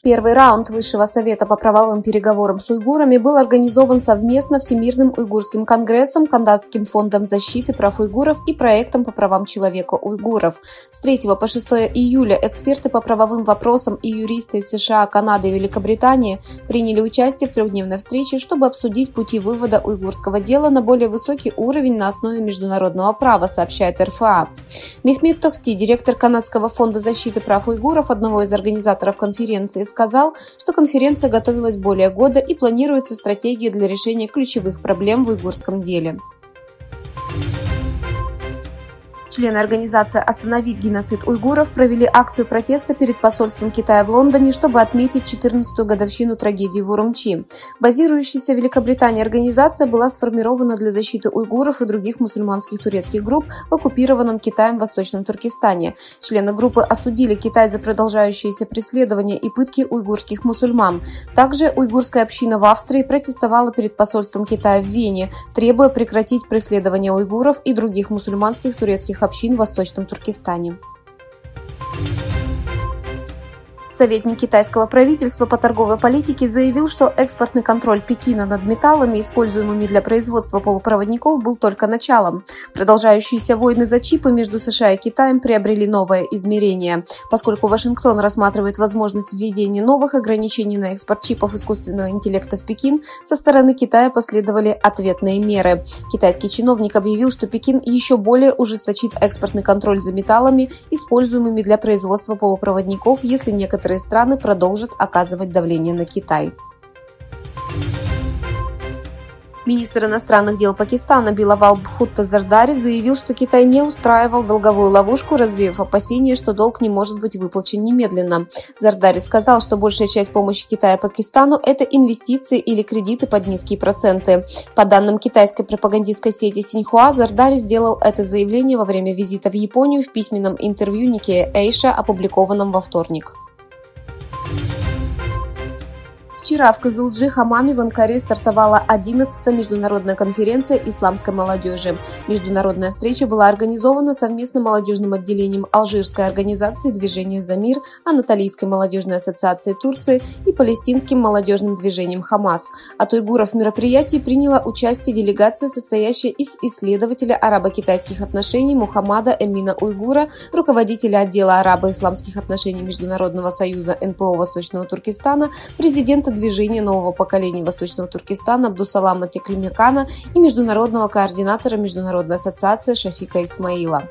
Первый раунд Высшего совета по правовым переговорам с уйгурами был организован совместно Всемирным уйгурским конгрессом, Канадским фондом защиты прав уйгуров и проектом по правам человека уйгуров. С 3 по 6 июля эксперты по правовым вопросам и юристы из США, Канады и Великобритании приняли участие в трехдневной встрече, чтобы обсудить пути вывода уйгурского дела на более высокий уровень на основе международного права, сообщает РФА. Мехмед Тохти, директор Канадского фонда защиты прав уйгуров, одного из организаторов конференции, сказал, что конференция готовилась более года и планируется стратегия для решения ключевых проблем в уйгурском деле. Члены организации «Остановить геноцид уйгуров» провели акцию протеста перед посольством Китая в Лондоне, чтобы отметить 14-ю годовщину трагедии в Урумчи. Базирующаяся в Великобритании организация была сформирована для защиты уйгуров и других мусульманских турецких групп в оккупированном Китаем Восточном Туркестане. Члены группы осудили Китай за продолжающиеся преследования и пытки уйгурских мусульман. Также уйгурская община в Австрии протестовала перед посольством Китая в Вене, требуя прекратить преследование уйгуров и других мусульманских турецких общин в Восточном Туркестане. Советник китайского правительства по торговой политике заявил, что экспортный контроль Пекина над металлами, используемыми для производства полупроводников, был только началом. Продолжающиеся войны за чипы между США и Китаем приобрели новое измерение. Поскольку Вашингтон рассматривает возможность введения новых ограничений на экспорт чипов искусственного интеллекта в Пекин, со стороны Китая последовали ответные меры. Китайский чиновник объявил, что Пекин еще более ужесточит экспортный контроль за металлами, используемыми для производства полупроводников, если некоторые страны продолжат оказывать давление на Китай. Министр иностранных дел Пакистана Билавал Бхутто Зардари заявил, что Китай не устраивал долговую ловушку, развеяв опасения, что долг не может быть выплачен немедленно. Зардари сказал, что большая часть помощи Китая Пакистану – это инвестиции или кредиты под низкие проценты. По данным китайской пропагандистской сети Синьхуа, Зардари сделал это заявление во время визита в Японию в письменном интервью Nikkei Asia, опубликованном во вторник. Вчера в Кызылджи-Хамаме в Анкаре стартовала 11-я международная конференция исламской молодежи. Международная встреча была организована совместно молодежным отделением Алжирской организации «Движение за мир», Анатолийской молодежной ассоциацией Турции и палестинским молодежным движением «Хамас». От уйгуров в мероприятии приняла участие делегация, состоящая из исследователя арабо-китайских отношений Мухаммада Эмина Уйгура, руководителя отдела арабо-исламских отношений Международного союза НПО Восточного Туркестана, президента движения нового поколения Восточного Туркестана Абдусалама Теклимякана и международного координатора Международной ассоциации Шафика Исмаила.